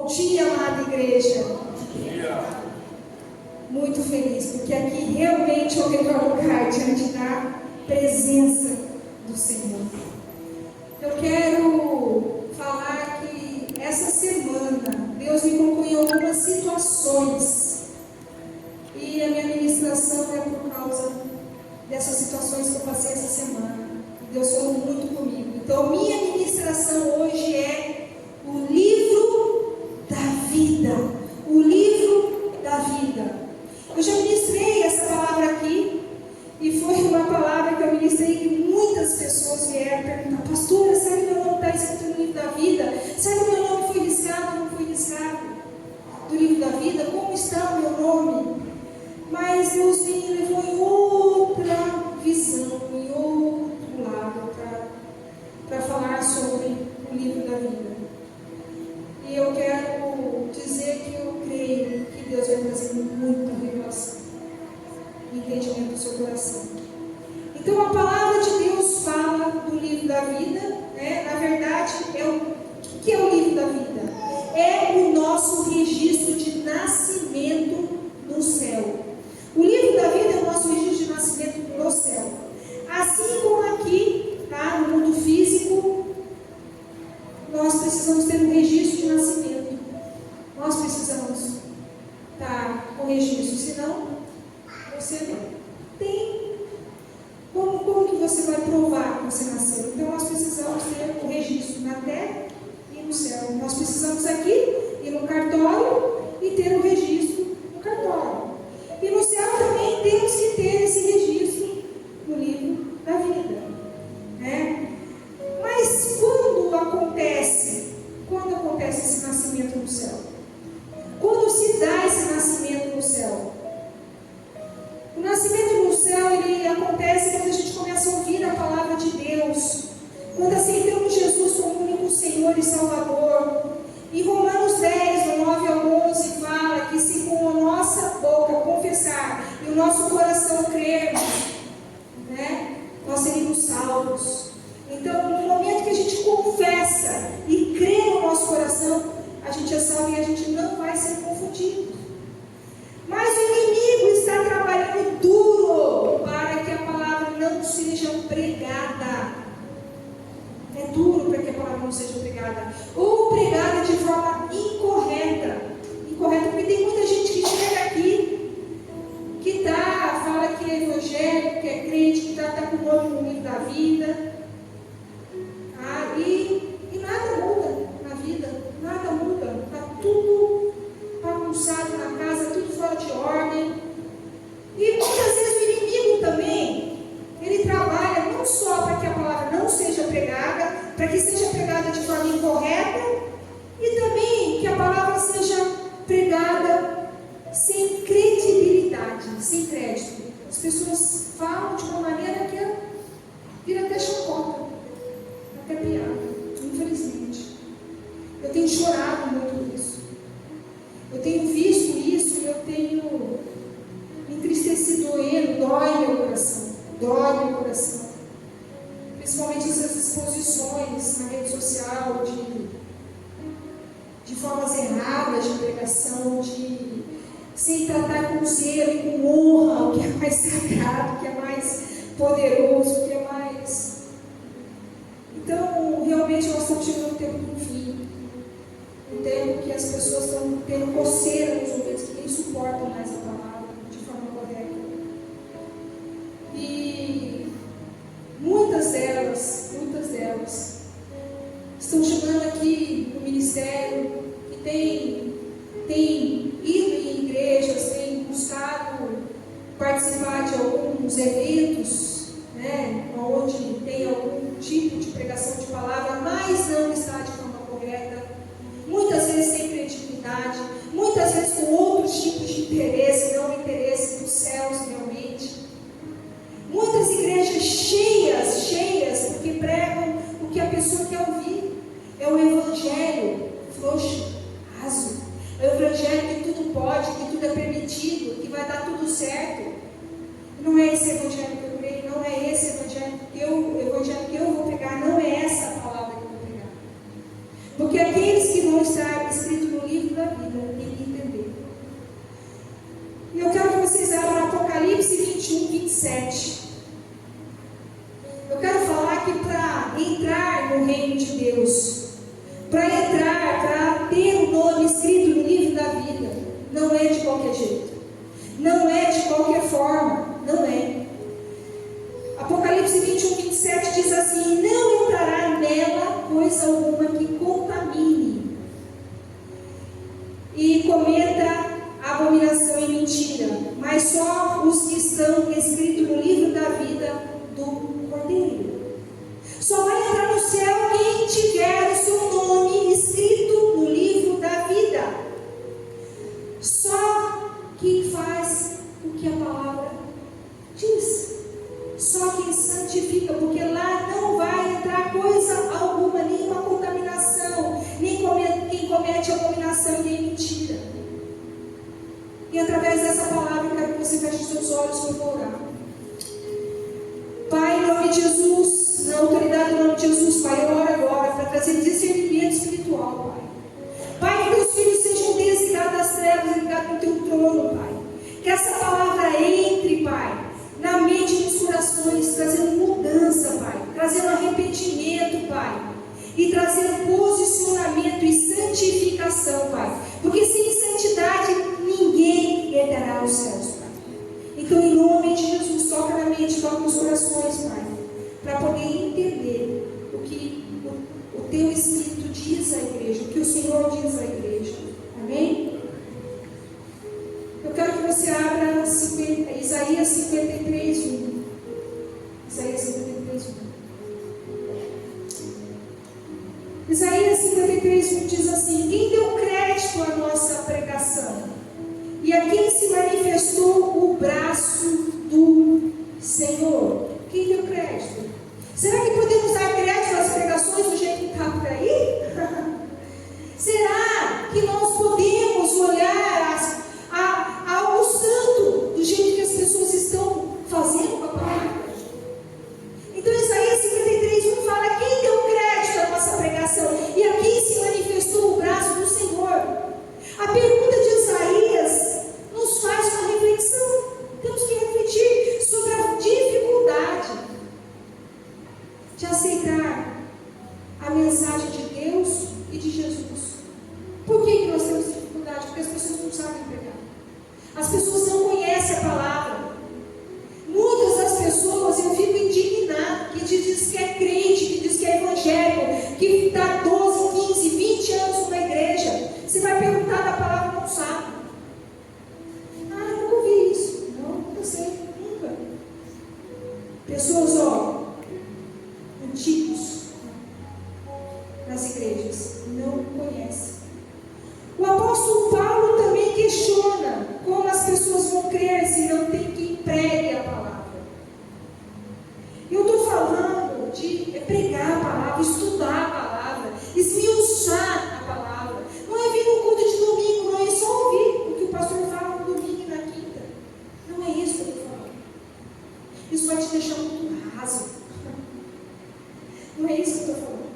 dia, amada igreja. Muito feliz, porque aqui realmente é o melhor lugar diante da presença do Senhor. Eu quero falar que essa semana Deus me colocou em algumas situações, e a minha ministração é por causa dessas situações que eu passei essa semana. Deus falou muito comigo. Então, minha ministração hoje é o livro da vida. O livro da vida. Eu já ministrei essa palavra aqui, e foi uma palavra que eu ministrei que muitas pessoas vieram perguntar: pastora, será que meu nome está escrito no livro da vida? Será que meu nome foi riscado ou não foi riscado do livro da vida? Como está o meu nome? Mas Deus me levou em outra visão, em outro lado, para falar sobre o livro da vida. E eu quero dizer que eu creio que Deus vai trazer muita revelação, entendimento do seu coração. Então, a palavra de Deus fala do livro da vida, né? Na verdade, o que é o livro da vida? É o nosso registro de nascimento no céu. O livro da vida é o nosso registro de nascimento no céu. Assim como aqui, tá, no mundo físico, nós precisamos ter um registro de nascimento. Nós precisamos estar com registro, senão você não tem. Como que você vai provar que você nasceu? Então nós precisamos ter um registro na terra e no céu. Nós precisamos aqui ir no cartório e ter um registro no cartório. E no céu também temos que ter esse registro no livro da vida, né? Mas quando acontece esse nascimento no céu? Quando se dá esse nascimento no céu? O nascimento no céu, ele acontece quando a gente começa a ouvir a palavra de Deus, quando aceitamos Jesus como único Senhor e Salvador. Em Romanos 10, do 9 ao 11, fala que se com a nossa boca confessar e o nosso coração crermos, né, nós seremos salvos. Então, no momento que a gente confessa e crê no nosso coração, a gente é salvo e a gente não vai ser confundido. Mas o inimigo está trabalhando duro para que a palavra não seja pregada. É duro para que a palavra não seja pregada. Ou pregada de forma incorreta. Incorreta, porque tem muita gente que chega aqui, que fala que é evangélico, que é crente, que está com o nome no livro da vida. E nada muda na vida. Nada muda. Está tudo bagunçado na casa, tudo fora de ordem. E muitas vezes o inimigo também, ele trabalha não só para que a palavra não seja pregada, para que seja pregada de forma incorreta, e também que a palavra seja pregada sem credibilidade, sem crédito. As pessoas falam de uma maneira que vira até chacota, até piada, infelizmente. Eu tenho chorado muito isso. Eu tenho visto isso e eu tenho entristecido, dói meu coração. Dói meu coração. Principalmente essas exposições na rede social de formas erradas de pregação, sem tratar com zelo e com honra o que é mais sagrado, o que é mais poderoso, o que é mais. Então, realmente nós estamos chegando no tempo do fim. Um tempo que as pessoas estão tendo coceira nos ouvidos, que nem suportam mais a palavra de forma correta. E muitas delas estão chegando aqui no ministério, que tem ido em igrejas, tem buscado participar de alguns eventos, né, onde tem algum tipo de pregação de palavra, mas não está de forma correta, muitas vezes sem credibilidade, muitas vezes com outros tipos de interesse, não o interesse dos céus realmente. Muitas igrejas cheias, porque pregam o que a pessoa quer ouvir. É o evangelho frouxo, raso. É o evangelho que tudo pode, que tudo é permitido, que vai dar tudo certo. Não é esse evangelho que eu creio, não é esse evangelho que eu vou pregar, não é essa a palavra que eu vou pregar. Porque aqueles que vão estar escritos no livro 27. Eu quero falar que para entrar no reino de Deus, para ter o nome escrito no livro da vida, não é de qualquer jeito, não é de qualquer forma, não é. Apocalipse 21, 27 diz assim: não entrará nela coisa alguma que contamine e cometa abominação e mentira, mas só os que estão escritos no livro da vida do Cordeiro. Só vai entrar no céu quem tiver o seu nome escrito no livro da vida. Só quem faz o que a palavra diz. Só quem santifica, porque lá não vai entrar coisa alguma, nenhuma contaminação, nem quem comete abominação, nem mentira. E através dessa palavra, eu quero que você feche os seus olhos e eu vou orar. Pai, em nome de Jesus, na autoridade do nome de Jesus, Pai, eu oro agora para trazer discernimento espiritual, Pai. Pai, que teus filhos sejam desligados das trevas e ligados no teu trono, Pai. Que essa palavra entre, Pai, na mente e nos corações, trazendo mudança, Pai, trazendo arrependimento, Pai, e trazendo posicionamento e santificação, Pai, porque sem santidade ninguém herdará os céus, Pai. Então, em nome de Jesus, toca na mente, toca nos corações, Pai, para poder entender o que o teu Espírito diz à igreja, o que o Senhor diz à igreja. Amém? Eu quero que você abra Isaías 53, 1. Isaías 53, 1. Isaías 53, 1 diz assim: quem deu crédito à nossa pregação? E a quem se manifestou o braço do Senhor? Quem deu crédito? Será que podemos dar crédito às pregações do jeito que está por aí? Será que nós podemos olhar ao santo do jeito que as pessoas estão fazendo com a palavra? Então Isaías 53, 1 fala: quem deu crédito à nossa pregação? E a quem se manifestou o braço do Senhor? A pergunta de Isaías nos faz uma reflexão. Temos que refletir sobre a dificuldade de aceitar a mensagem de Deus e de Jesus. Por que nós temos dificuldade? Porque as pessoas não sabem pregar. As pessoas não conhecem a palavra. Muitas das pessoas, eu fico indignado, que diz que é crente, que diz que é evangélico, que está 12, 15, 20 anos numa igreja. Você vai perguntar da palavra, não sabe. Ah, eu nunca ouvi isso. Não, nunca sei, nunca. Pessoas, antigos nas igrejas, não conhecem. O apóstolo Paulo também questiona como as pessoas vão crer se não tem quem pregue a palavra. Eu estou falando de pregar a palavra, estudar a palavra, esmiuçar a palavra. Não é vir no culto de domingo, não é só ouvir o que o pastor fala no domingo e na quinta. Não é isso que eu estou falando. Isso vai te deixar muito raso. Não é isso que eu estou falando.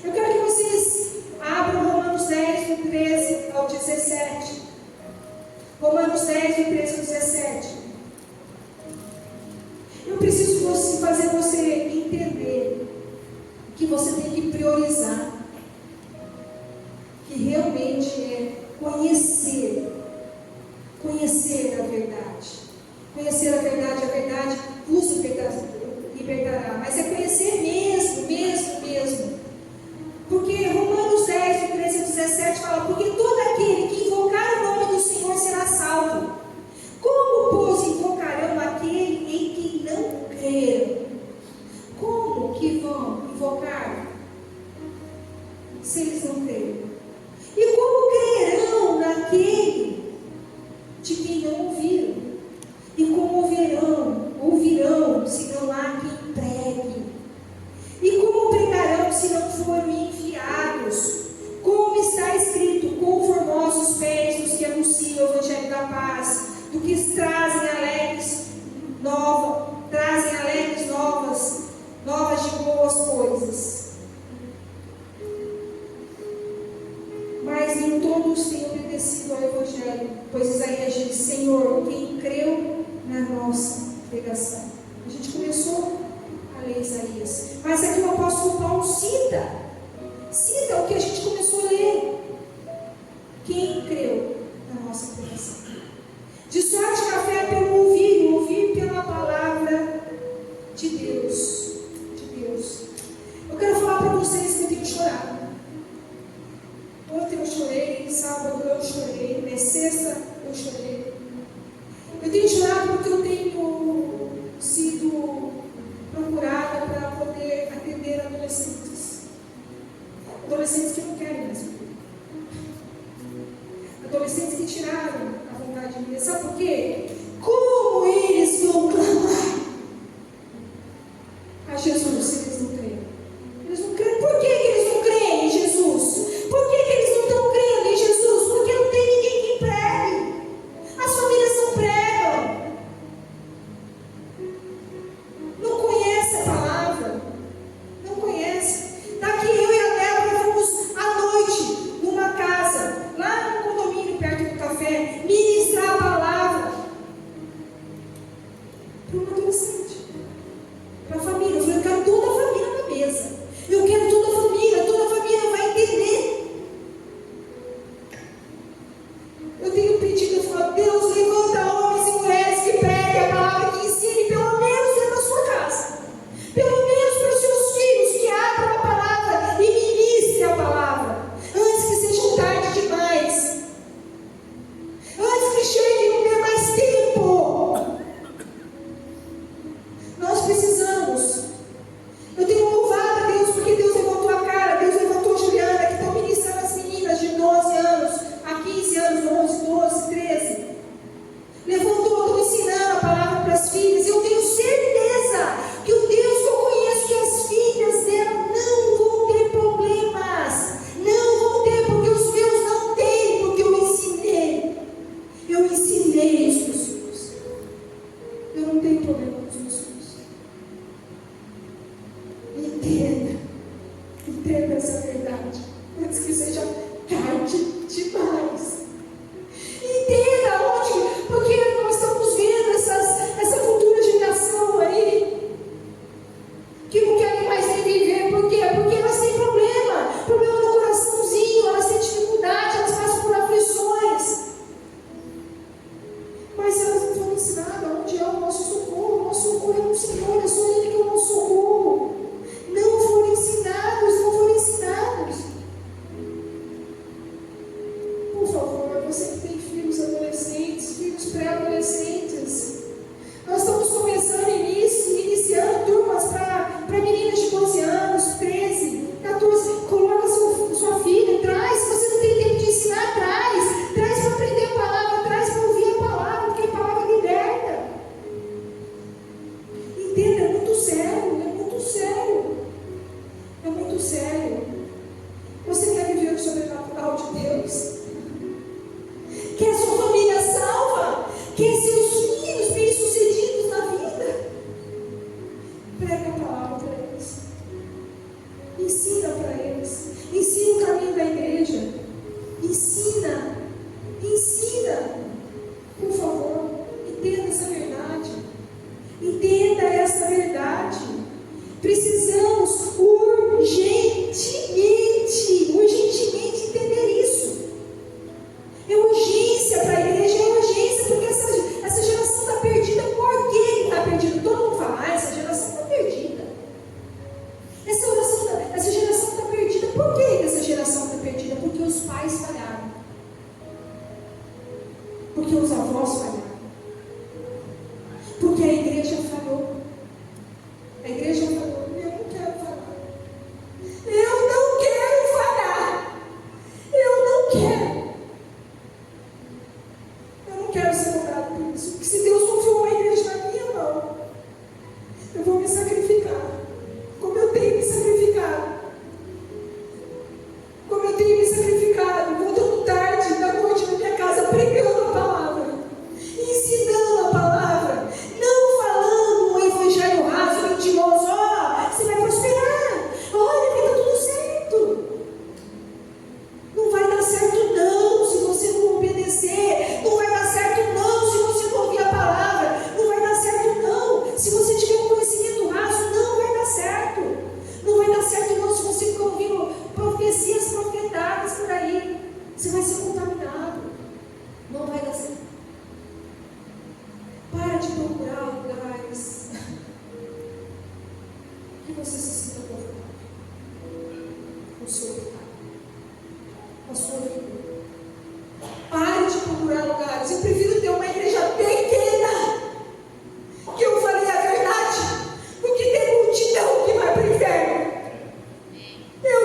Eu quero que vocês abram Romanos 10, do 13 ao 17. Romanos 10, do 13 ao 17. Eu preciso fazer você entender que você tem que priorizar, que realmente é conhecer a verdade. Conhecer a verdade vos libertará. Mas é conhecer mesmo. Porque Romanos 10, do 13 ao 17 fala: porque todo aquele que invocar o nome do Senhor será salvo. Como, pois, invocarão aquele em quem não creram? Como que vão invocar se eles não creram? E como crerão naquele de quem não ouviram? E como ouvirão se não há quem pregue? E como pregarão se não forem enviados? Como está escrito: conformosos os pés dos que anunciam o evangelho da paz, do que trazem alegres novas de boas coisas. Mas nem todos têm obedecido ao evangelho, pois Isaías diz: Senhor, quem creu na nossa pregação. A gente começou a ler Isaías. Mas aqui o apóstolo Paulo cita o que a gente começou a ler. Quem creu na nossa pregação? De sorte que a fé é pelo ouvir, ouvir pela palavra de Deus. Eu quero falar para vocês que eu tenho chorado. Ontem eu chorei, sábado eu chorei, sexta eu chorei. Eu tenho chorado porque eu tenho sido procurada para poder atender adolescentes. Adolescentes que não querem mais viver. Adolescentes que tiraram a vontade de viver. Sabe por quê? Como eles vão clamar a Jesus se eles não creem? Eles não creem. Por que eles não creem em Jesus? Por que eles não estão crendo em Jesus? Porque não tem ninguém que pregue. As famílias não pregam. Não conhece a palavra. Não conhece. Daqui eu e a Débora fomos à noite numa casa, lá no condomínio perto do café, ministrar a palavra para um adolescente, para a família. Eu falei, eu quero toda a família na mesa. Eu quero toda a família vai entender. Eu tenho pedido, eu falo, Deus, levanta homens e mulheres que preguem a palavra, que ensinem pelo menos dentro da sua casa. Pelo menos para os seus filhos, que abram a palavra e ministrem a palavra. Antes que seja tarde demais. Antes que chegue e não dê mais tempo. Nós precisamos. Eu tenho louvado a Deus porque Deus levantou a cara, Deus levantou a Juliana, que estão ministrando as meninas de 12 anos, a 15 anos, 11, 12, 13. Levantou, estão ensinando a palavra para as filhas. Eu tenho certeza que o Deus que eu conheço, que as filhas dela não vão ter problemas. Não vão ter, porque os meus não têm, porque eu ensinei. Eu ensinei isso para os filhos. Eu não tenho problema com os meus filhos. Entenda essa verdade, antes que seja tarde demais. Entenda onde, porque nós estamos vendo essa futura geração aí, que não querem mais nem viver. Por quê? Porque elas têm problema no coraçãozinho, elas têm dificuldade, elas passam por aflições. Mas elas não foram ensinadas onde é o nosso socorro. O nosso socorro é no Senhor, é só Ele que é o nosso socorro. Não foram ensinados. Por favor, você que tem filhos adolescentes, filhos pré-adolescentes, nós estamos começando iniciando turmas para meninas de 12 anos, 13, 14. Coloca sua filha, traz. Se você não tem tempo de ensinar, traz para aprender a palavra, traz para ouvir a palavra, porque a palavra liberta. Entenda, é muito sério. É muito sério. Você quer viver o sobrenatural de Deus? Quer sua família salva? Quer seus filhos bem-sucedidos na vida? Prega a palavra para eles. Ensina para eles. Ensina o caminho da igreja. Ensina. Por favor, entenda essa verdade. Entenda essa verdade. Precisamos urgentemente entender isso. É urgência para a igreja, é urgência, porque essa geração está perdida. Por que está perdida? Todo mundo fala, essa geração está perdida. Essa geração está perdida. Por que essa geração está perdida? Porque os pais falharam. Porque os avós falharam. Porque a igreja falhou. A igreja falou, eu não quero falar. Eu não quero você se sinta confortável com o seu pecado, com a sua vida. Pare de procurar lugares. Eu prefiro ter uma igreja pequena, que eu falei a verdade, do que ter multidão que vai para o inferno. Eu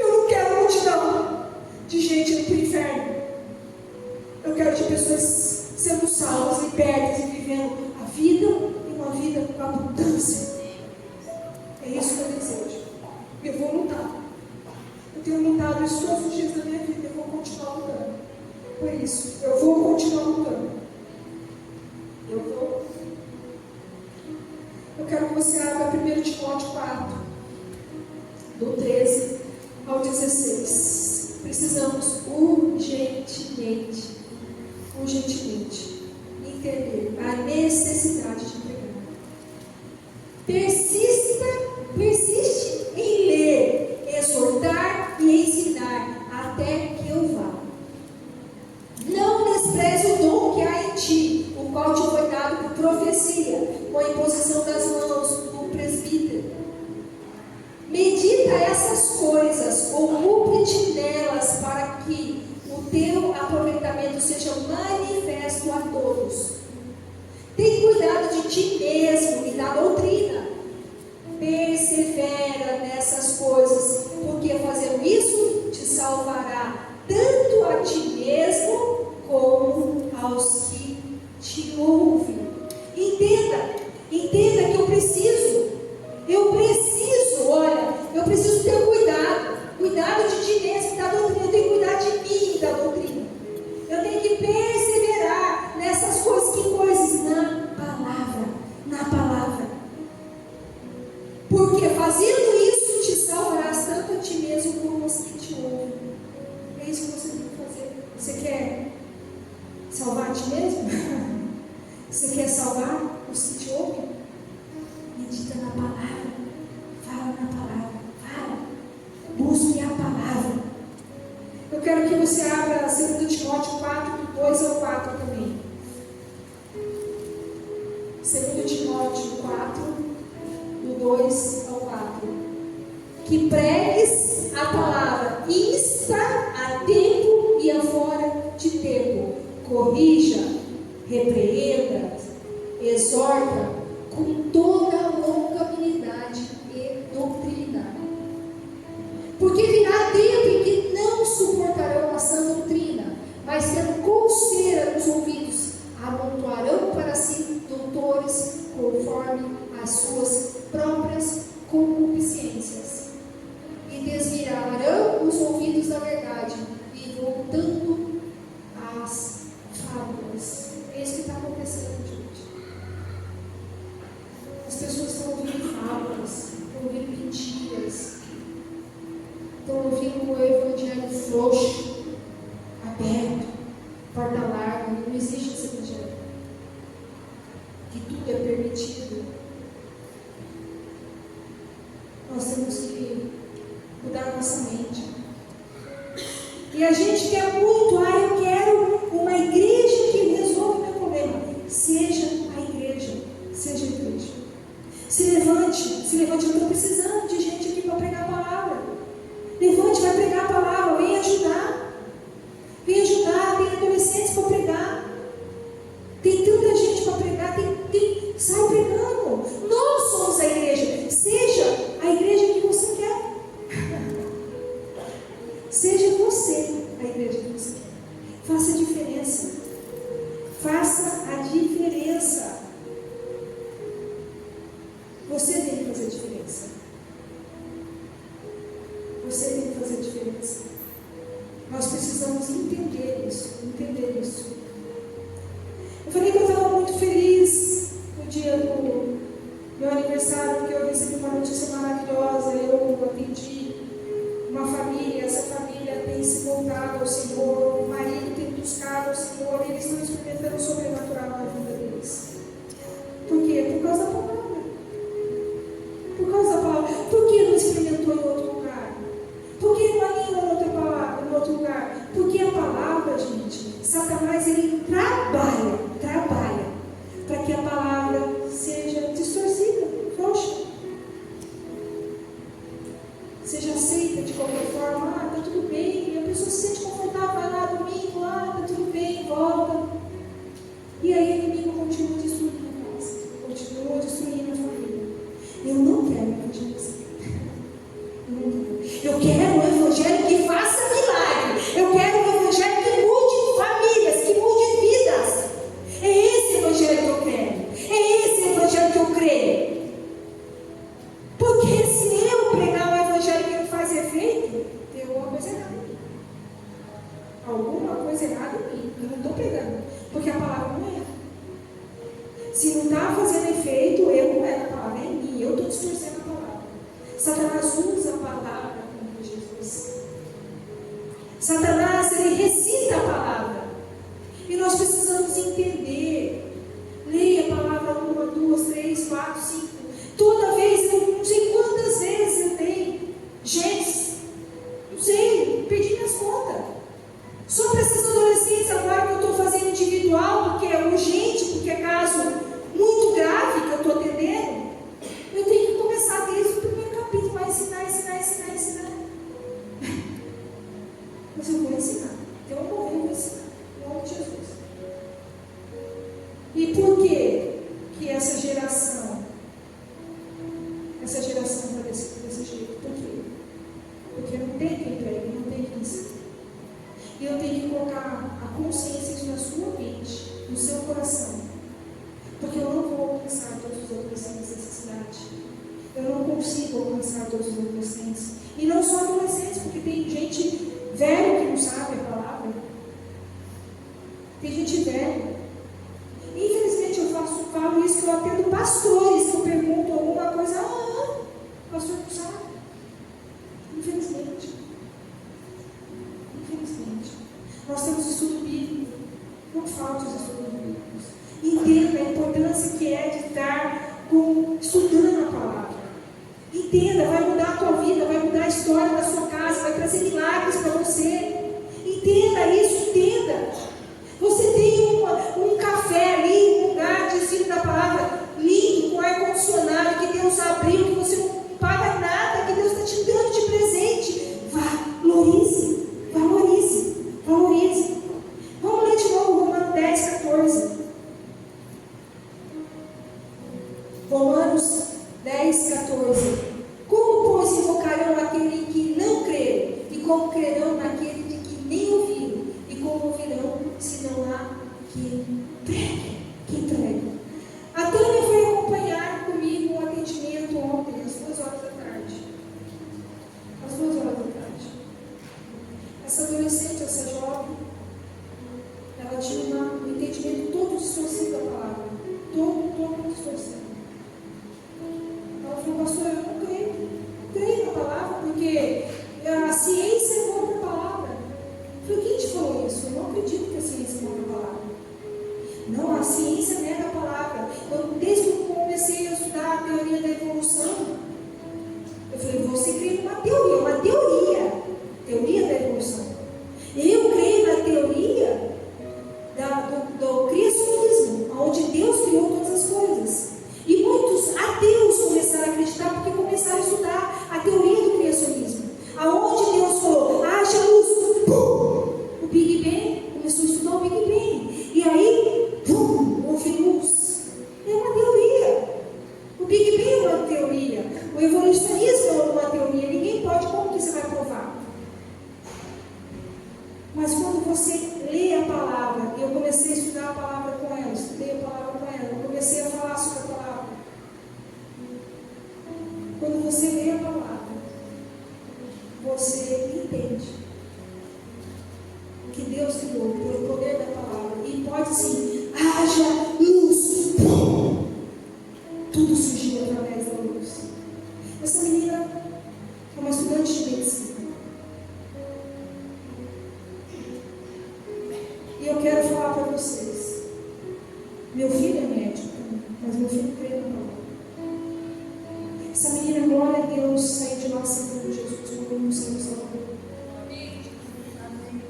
não quero multidão de gente indo para o inferno. Eu quero de pessoas sendo salvas, libertas e vivendo a vida e uma vida com abundância. É isso que eu desejo. Eu vou lutar. Eu tenho lutado isso todos os dias da minha vida. Eu vou continuar lutando. Por isso, eu vou continuar lutando. Eu quero que você abra 1 Timóteo 4, do 13 ao 16. Precisamos urgentemente entender a necessidade de pregar. Persiste em ler, exortar e ensinar até que eu vá. Não despreze o dom que há em ti, o qual te foi dado por profecia, com a imposição das mãos do presbítero. Medita essas coisas, ocupe-te nelas, para que o teu aproveitamento seja manifesto a todos. Tem cuidado de ti mesmo e da doutrina. Persevera nessas coisas, porque fazendo isso te salvará tanto a ti mesmo como aos que te ouvem. Entenda que eu preciso ter cuidado de ti mesmo e da doutrina. Eu tenho que cuidar de mim e da doutrina. Eu tenho que perseverar nessas coisas. Que coisas? Na palavra. Porque fazendo isso te salvarás tanto a ti mesmo como aos que te ouvem. É isso que você tem que fazer. Você quer salvar a ti mesmo? Você quer salvar os que te ouvem? Medita na palavra. Fala na palavra. Busque a palavra. Eu quero que você abra 2 Timóteo 4, do 2 ao 4 também. 2 Timóteo 4, do 2 ao 4. Que pregues a palavra, insta a tempo e a fora de tempo. Corrija, repreenda, exorta com toda a longanimidade e doutrina. Porque virá tempo em que não suportarão a sã doutrina, mas tendo coceira nos ouvidos, amontoarão para si doutores conforme as suas próprias concupiscências, e desviarão os ouvidos da verdade, e voltando às fábulas. É isso que está acontecendo, gente. As pessoas estão ouvindo fábulas, estão ouvindo mentiras, estão ouvindo o evangelho frouxo, aberto, porta larga. Não existe esse evangelho, que tudo é permitido. Nós temos que mudar nossa mente. E a gente quer muito, eu quero uma igreja que resolva o meu problema. Seja a igreja. Se levante, eu estou precisando de gente aqui para pregar a palavra. Levante, vai pregar a palavra, vem ajudar, tem adolescentes para pregar, tem tanta gente para pregar, sai pregando. Nós somos a igreja. Seja a igreja que você quer. Seja você a igreja que você quer. Faça a diferença. Faça a diferença. Você tem que fazer a diferença. Você tem que fazer a diferença. Nós precisamos entender isso. Eu falei que eu estava muito feliz no dia do meu aniversário, porque eu recebi uma notícia maravilhosa. Eu atendi uma família, essa família tem se voltado ao Senhor, o marido tem buscado ao Senhor, e eles estão experimentando o sobrenatural na vida deles. Por quê? Por causa da palavra. Por que não experimentou em outro lugar? Por que não alinhou em outro lugar? Porque a palavra, gente, Satanás, ele trabalha para que a palavra E aí o inimigo continua destruindo a casa, continua destruindo a família. Eu não quero evangelizar. Eu quero um evangelho que faça milagre. Eu quero um evangelho que mude famílias, que mude vidas. É esse evangelho que eu quero. É esse evangelho que eu creio. Porque se eu pregar um evangelho que não faz efeito, tem alguma coisa errada em mim. Alguma coisa errada em mim. Eu não estou pregando. Porque a palavra não é. Se não está fazendo efeito, eu não é a palavra, é em mim. Eu estou distorcendo a palavra. Satanás usa a palavra contra Jesus. Satanás, ele recita a palavra. E nós precisamos entender. Leia a palavra 1, 2, 3, 4, 5. Toda vez, eu não sei quantas vezes eu leio. Gente, não sei, perdi minhas contas. Só para esses adolescentes agora que eu estou fazendo individual, porque é urgente, porque é caso muito grave que eu estou atendendo, eu tenho que começar desde o primeiro capítulo a ensinar. Mas eu vou ensinar. Então eu vou ensinar. Em nome de Jesus. E por que essa geração está desse jeito? Por quê? Porque não tem quem pregue, não tem quem ensine. E eu tenho que colocar a consciência isso na sua mente, no seu coração. Porque eu não vou alcançar todos os adolescentes dessa cidade. Eu não consigo alcançar todos os adolescentes. E não só adolescentes, porque tem gente velha que não sabe a palavra. Tem gente velha. Infelizmente eu falo isso que eu atendo pastores que eu pergunto alguma coisa. O pastor não sabe. Infelizmente. Nós temos estudo bíblico. Não falta os estudos bíblicos. Entenda a importância que é de estar estudando a palavra. Entenda, vai mudar a tua vida, vai mudar a história da sua casa, vai trazer milagres para você. Entenda isso, entenda. Você tem um café ali, um lugar de ensino da palavra lindo, com ar-condicionado, que Deus abriu, que você não paga nada, que Deus está te dando de presente. Valorize, valorize, valorize. Vamos ler de novo Romanos 10, 14. Romanos 10, 14. Como, pois, invocarão aquele que não crê? E como crerão naquele de que nem ouviram? E como ouvirão, se não há quem pregue? Quem pregue? A Tânia foi acompanhar comigo um atendimento ontem, às 2 horas da tarde. Às 2 horas da tarde. Essa adolescente, essa jovem, ela tinha um entendimento todo distorcido da palavra. Todo distorcido. Ela falou, pastor, eu não creio na palavra, porque a ciência é contra a palavra. Eu falei, quem te falou isso? Eu não acredito que a ciência é contra a palavra. Não, a ciência nega a palavra. Desde que eu comecei a estudar a teoria da evolução, eu falei, você crê numa teoria da evolução. Eu creio na teoria do criacionismo, onde Deus criou todas as coisas. E muitos ateus começaram a acreditar porque começaram a estudar a teoria do criacionismo. Aonde Deus falou, haja luz, pum, o Big Bang, começou a estudar o Big Bang. E aí, pum, houve luz. É uma teoria. O Big Bang é uma teoria. O evolucionismo é uma teoria. Ninguém pode, como que você vai provar? Mas quando você lê a palavra, e eu comecei a estudar a palavra com ela, estudei a palavra com ela, eu comecei a falar sobre a palavra. Quando você lê a palavra, você entende que Deus criou pelo poder da palavra. E pode sim, haja luz. Tudo surgiu através da luz. Essa menina é uma estudante de medicina. E eu quero falar para vocês. Meu filho é médico, mas meu filho crê na palavra. Essa menina, glória a Deus, saiu de lá sabendo Jesus como Senhor Salvador.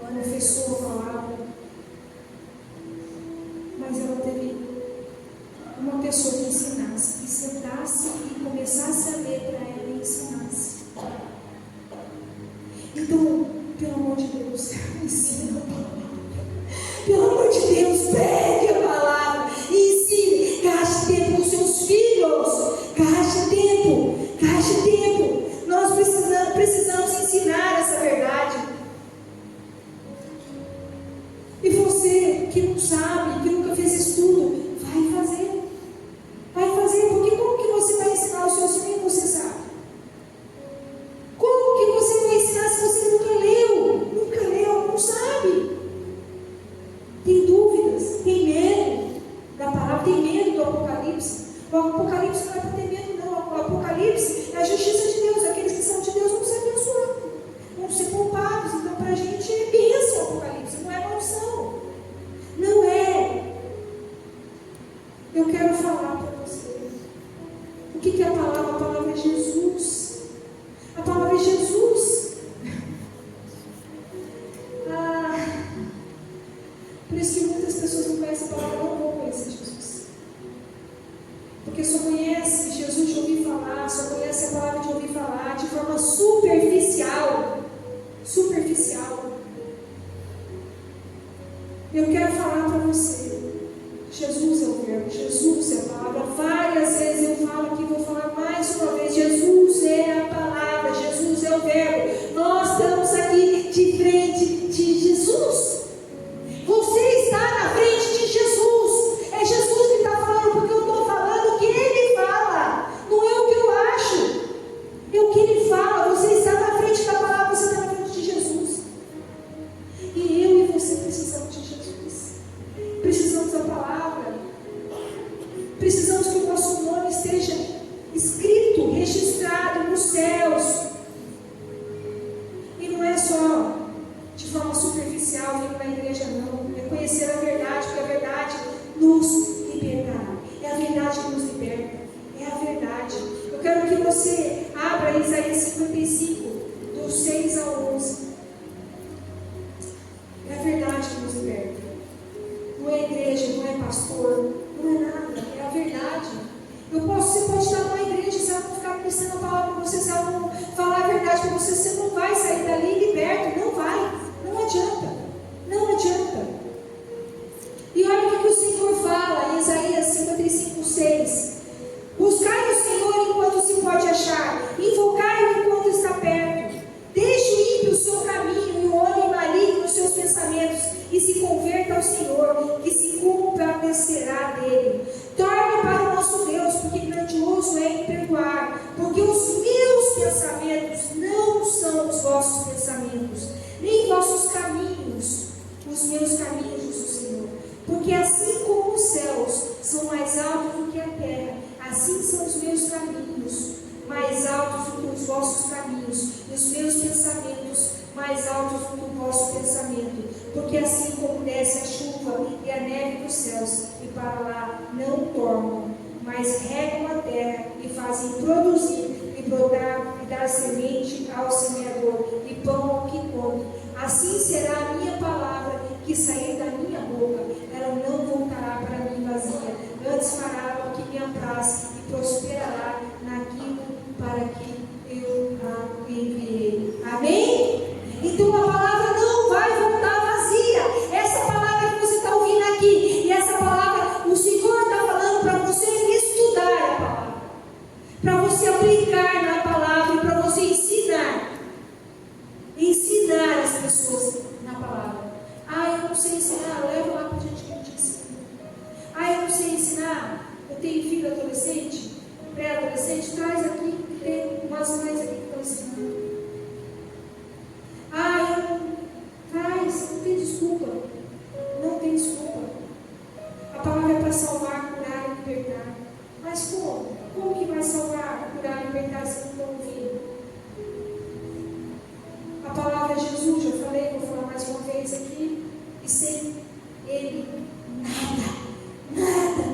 Confessou a palavra. Mas ela teve uma pessoa que ensinasse, que sentasse e começasse a ler para ela e ensinasse. Então, pelo amor de Deus, ensina a palavra. Pelo amor de Deus, pegue a palavra. O Apocalipse não é para ter medo, não. O Apocalipse é a justiça de Deus. Aqueles que são de Deus vão ser abençoados, vão ser poupados. Então, para a gente é bênção o Apocalipse, não é maldição. Não é. Eu quero falar para você. O que é a palavra? A palavra é Jesus. A palavra é Jesus. Por isso que muitas pessoas não conhecem a palavra, não vão conhecer Jesus. Porque só conhece Jesus de ouvir falar, só conhece a palavra de ouvir falar, de forma superficial. Superficial. Eu quero falar para você. Jesus é o verbo, Jesus é a palavra. Várias vezes eu falo aqui, vou falar mais uma vez. Jesus é a palavra, Jesus é o verbo. Nós estamos aqui de frente de Jesus. Você está na frente de Jesus. É Jesus que está falando, porque eu estou falando o que Ele fala. Não é o que eu acho. É o que Ele fala. Você está na frente da palavra, você está na frente de Jesus. E eu e você precisamos de Jesus. Precisamos da palavra. Precisamos que o nosso nome esteja escrito, registrado nos céus. E não é só de forma superficial vir na igreja, não. É conhecer a verdade, porque a verdade nos libertará. É a verdade que nos liberta. É a verdade. Eu quero que você abra Isaías 55, do 6 ao 11. É a verdade que nos liberta. Não é igreja, não é pastor, não é nada. É a verdade. Você pode estar numa igreja, se ela não ficar conhecendo a palavra para você, se ela não falar a verdade para você, você não vai sair dali liberto. Não vai. Não adianta. Não adianta. E olha o que o Senhor fala em Isaías 55, 6. Buscai o Senhor enquanto se pode achar, invocai-o enquanto está perto. Deixe o ímpio o seu caminho e o homem maligno os seus pensamentos, e se converta ao Senhor, que se compadecerá dele. Torne para o nosso Deus, porque grandioso é em perdoar, porque os meus pensamentos não são os vossos pensamentos, nem vossos caminhos, os meus caminhos, diz o Senhor. Porque assim como os céus são mais altos do que a terra, assim são os meus caminhos mais altos do que os vossos caminhos, e os meus pensamentos mais altos do que o vosso pensamento. Porque assim como desce a chuva e a neve dos céus, e para lá não tornam, mas regam a terra e fazem produzir e brotar e dar semente ao semeador e pão ao que come, assim será a minha palavra que sair da minha boca. Ela não voltará para mim vazia, antes fará o que me apraz e prosperará naquilo para que eu a enviei. Amém? Então a palavra não vai voltar vazia. Essa palavra que você está ouvindo aqui, e essa palavra o Senhor está falando para você estudar a palavra, para você aplicar na palavra e para você ensinar as pessoas na palavra. Eu não sei ensinar, leva lá para a gente que eu te ensino. Eu não sei ensinar, eu tenho filho adolescente, pré-adolescente, traz aqui, tem umas mães aqui que estão ensinando. Traz, não tem desculpa. Não tem desculpa. A palavra é para salvar, curar e libertar. Mas como? Como que vai salvar, curar e libertar se não estão ouvindo? A palavra é Jesus, já falei, vou falar mais uma vez aqui. E sem Ele, nada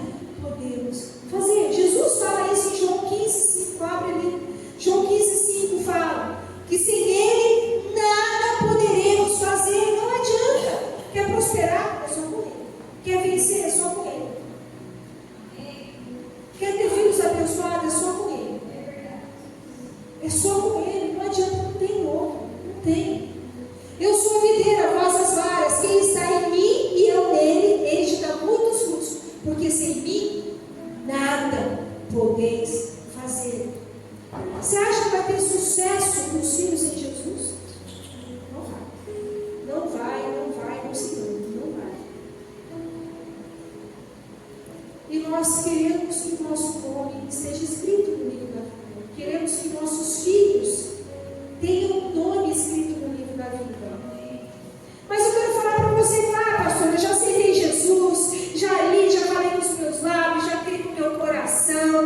podemos fazer. Jesus fala isso em João 15:5. Abre ali. João 15:5 fala que sem Ele nada poderemos fazer. Não adianta. Quer prosperar? É só com Ele. Quer vencer? É só com Ele. Quer ter filhos abençoados? É só com Ele. É só com Ele. Não adianta, não tem outro. Não tem. Eu sou a videira, vós as varas. Quem está em mim e eu nele, ele te dá muitos frutos. Porque sem mim nada podeis fazer. Você acha que vai ter sucesso com os filhos em Jesus? Não vai. Não vai conseguir. Não vai. E nós queremos que o nosso nome esteja escrito no livro da vida. Queremos que nossos filhos tenham o nome escrito no livro da vida. Mas eu quero falar para você, pastor, eu já aceitei Jesus, já li, já falei com os meus lábios, já criei com o meu coração,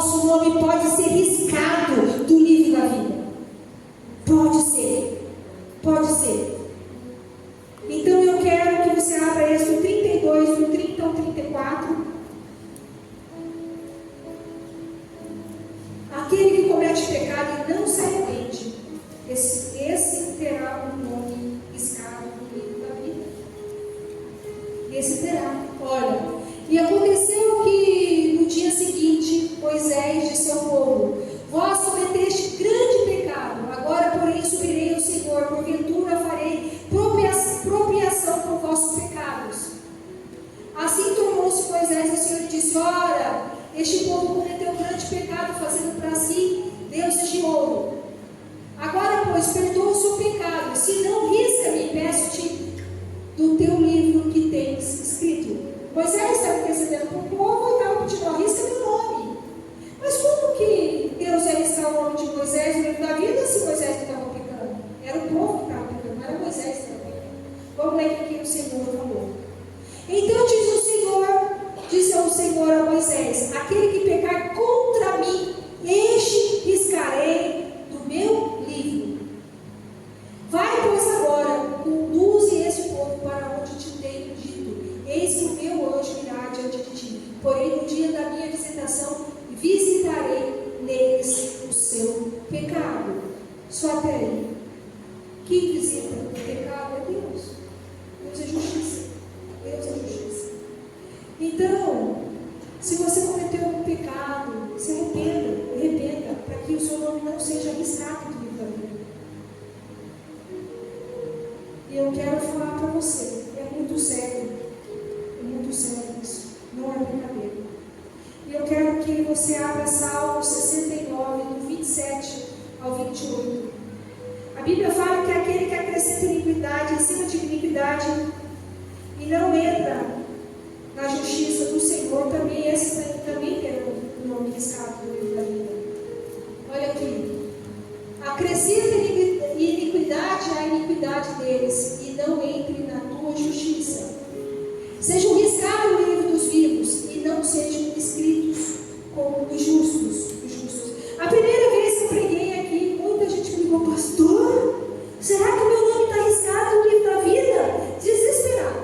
nosso nome pode ser riscado do livro da vida. Pode ser. Pode ser. Então eu quero que você abra Êxodo 32, do 30 ao 34. Aquele que comete pecado e não se arrepende, esse terá um nome riscado no livro da vida. Esse terá. Olha, e aconteceu que no dia seguinte Moisés disse ao povo: vós cometeste grande pecado, agora porém subirei ao Senhor, porventura farei propiação por vossos pecados. Assim tornou-se Moisés ao Senhor e disse: ora, este povo cometeu um grande pecado, fazendo para si deuses de ouro. Agora, pois, perdoa o seu pecado, se não, risca-me, peço-te do teu livro que tens escrito. Moisés estava intercedendo para o povo e estava pedindo: risca meu nome. Mas como que Deus ia riscar o nome de Moisés no livro da vida se Moisés não estava pecando? Era o povo que estava pecando, não era Moisés que estava pecando. Vamos ler o que o Senhor falou. Então disse ao Senhor a Moisés: aquele que pecar contra mim, este riscarei do meu livro. Vai, pois, agora, conduze esse povo para onde te tenho dito. Eis que o meu anjo irá diante de ti. Porém, no dia da minha visitação, visitarei neles o seu pecado. Só até aí. Quem visita o pecado é Deus. Deus é justiça. Deus é justiça. Então, se você cometeu algum pecado, se arrependa, para que o seu nome não seja riscado do livro da vida. E eu quero falar para você, é muito sério isso, não é brincadeira. E eu quero que você abra Salmo 69, do 27 ao 28. A Bíblia fala que aquele que acrescenta iniquidade em cima de iniquidade e não entra na justiça do Senhor, também terá o nome riscado do livro da vida. Olha aqui. Acrescenta iniquidade à iniquidade deles, e não entre na tua justiça. Sejam riscados no livro dos vivos, e não sejam escritos como os justos. A primeira vez que eu preguei aqui, muita gente me perguntou: pastor, será que o meu nome está riscado no livro da vida? Desesperado.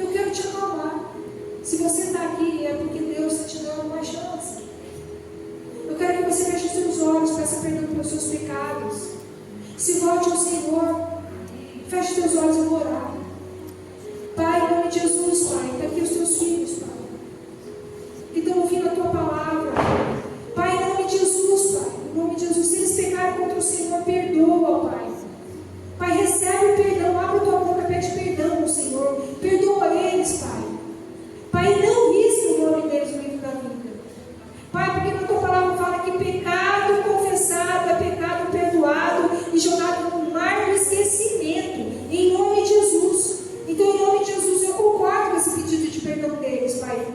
Eu quero te acalmar. Se você está aqui, é porque Deus está te dando uma chance. Eu quero que você feche os seus olhos, peça perdão pelos seus pecados. Se volte ao Senhor, feche os teus olhos e vou orar. Pai, em nome de Jesus, Pai, está aqui os teus filhos, Pai, que estão ouvindo a tua palavra. Pai, em nome de Jesus, Pai, em nome de Jesus, se eles pecaram contra o Senhor, perdoa, Pai. Pai, recebe o perdão, abre a tua boca, pede perdão ao Senhor, perdoa eles, Pai. Pai, não risque o nome deles no livro da vida. Pai, porque na tua palavra fala que pecado confessado é pecado perdoado e jogado no mar do esquecimento, em nome de Jesus. Então, em nome de Jesus, eu concordo com esse pedido de perdão deles, Pai.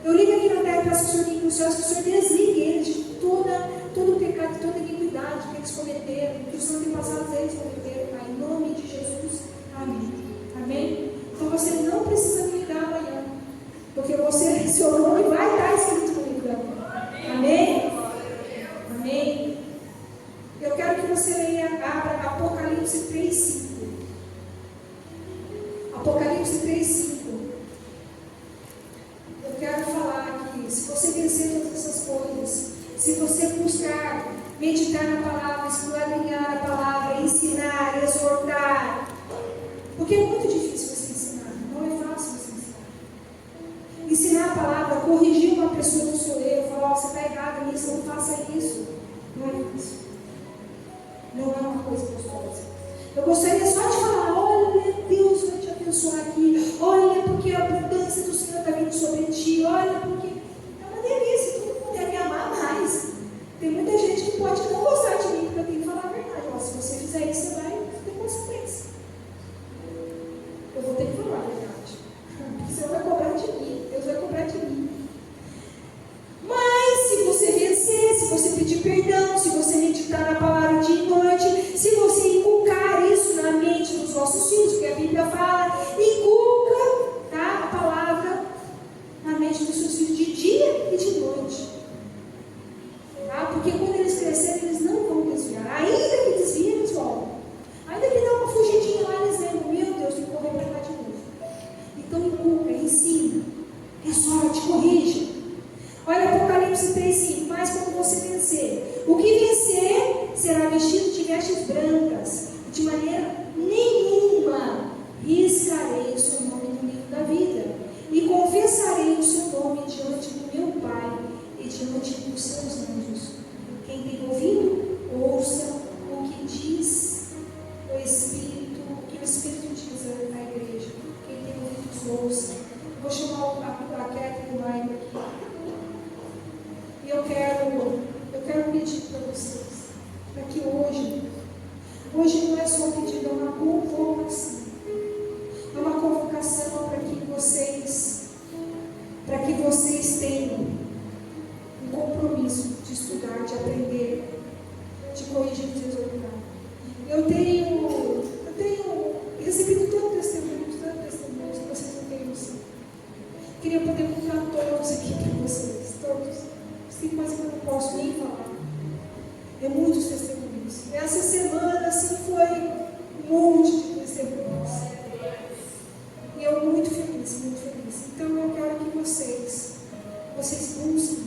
Eu ligo aqui na terra e peço que o Senhor ligue nos céus, que o Senhor desligue eles de todo o pecado, toda a iniquidade que eles cometeram, que os antepassados deles cometeram, Pai. Em nome de Jesus, amém. Amém? Então você não precisa me ligar amanhã, porque seu nome vai estar escrito no livro da vida. Amém? Amém? Eu quero que você leia, abra Apocalipse 3:5. Apocalipse 3:5. Eu quero falar que se você vencer todas essas coisas, se você buscar meditar na palavra, esquadrinhar a palavra, ensinar, exortar, porque é muito difícil você ensinar, não é fácil você ensinar. Ensinar a palavra, corrigir uma pessoa do seu erro, falar: você está errado nisso, não faça isso. Não é fácil. Não é uma coisa gostosa. Eu gostaria só de falar: olha, Deus vai te abençoar aqui, olha, porque a abundância do Senhor está vindo sobre ti, olha, porque é uma delícia, todo mundo deve amar mais. Tem muita gente que pode não gostar de mim, porque eu tenho que falar a verdade. Ó, se você fizer isso, você vai ter consequência. Eu vou ter que falar a verdade, porque o Senhor vai cobrar de mim, Deus vai cobrar de mim. Mas se você vencer, se você pedir perdão, se você meditar na palavra dia e noite, se você inculcar isso na mente dos nossos filhos, porque a Bíblia fala: inculca, tá, a palavra na mente dos seus filhos. 3:5, mas quando você vencer, o que vencer será vestido de vestes brancas, de maneira nenhuma riscarei o seu nome no livro da vida, e confessarei o seu nome diante do meu Pai e diante dos seus anjos. Quem tem ouvido, ouça o que diz o Espírito, o que o Espírito diz à igreja. Quem tem ouvido, ouça. Vou chamar a Kétia e o Maio aqui. E eu quero pedir para vocês, para que hoje não é só um pedido, é uma convocação. É uma convocação para que vocês tenham um compromisso de estudar, de aprender, de corrigir os resultados. Eu tenho recebido tantos testemunhos que vocês não têm noção. Queria poder contar todos aqui para vocês, todos. Sim, mas eu não posso nem falar. É muitos testemunhos. Essa semana, assim, foi um monte de testemunhos. E eu muito feliz, muito feliz. Então eu quero que vocês busquem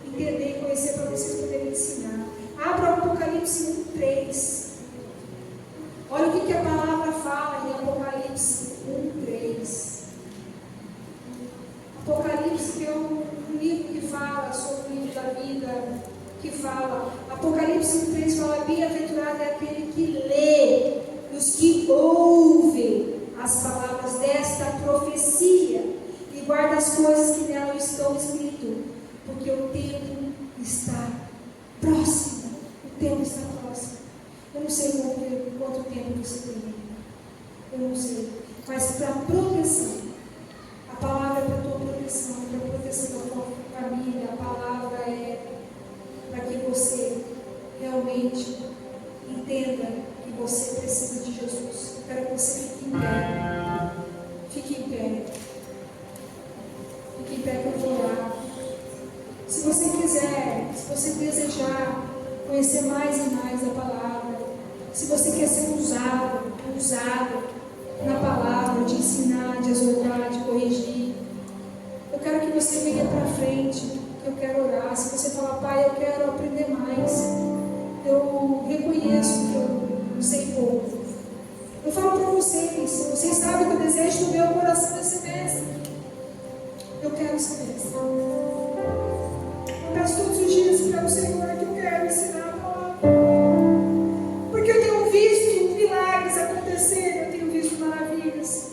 entender e conhecer para vocês poderem ensinar. Abra o Apocalipse 1:3. Olha o que a palavra fala em Apocalipse 1:3. Apocalipse, que é um livro que fala sobre o livro da vida, que fala, Apocalipse 1:3 fala, bem-aventurado é aquele que lê, e os que ouvem as palavras desta profecia, e guarda as coisas que nela estão escritas, porque o tempo está próximo. O tempo está próximo. Eu não sei quanto tempo você tem. Eu não sei. Mas para proteção, a palavra é para a tua proteção, para a proteção da tua família. A palavra é para que você realmente entenda que você precisa de Jesus. Eu quero que você fique em pé. Fique em pé. Fique em pé que eu vou orar. Se você quiser, se você desejar conhecer mais e mais a palavra, se você quer ser usado na palavra, de ensinar, de exortar, de corrigir, eu quero que você venha para frente, que eu quero orar. Se você falar, Pai, eu quero aprender mais, eu reconheço que eu sei pouco. Eu falo para vocês sabem que o desejo do meu coração é ser mestre. Eu quero ser mestre. Eu peço todos os dias para o Senhor que eu quero ensinar a palavra. Porque eu tenho visto milagres acontecerem, eu tenho visto maravilhas.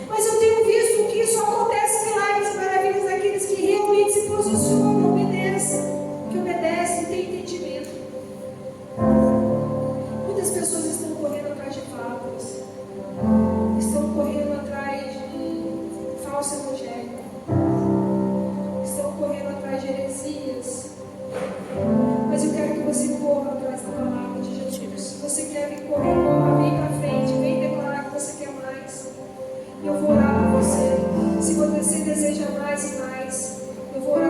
Mas eu tenho visto que só acontece milagres e maravilhas daqueles que realmente se posicionam, que obedecem, têm entendimento. Muitas pessoas estão correndo atrás de fábulas, estão correndo atrás de falso evangelho, estão correndo atrás de heresias. Mas eu quero que você corra atrás da palavra de Jesus. Se você quer vir correr, corra, vem para frente, vem declarar que você quer mais. Eu vou orar por você. Se você deseja mais e mais, eu vou orar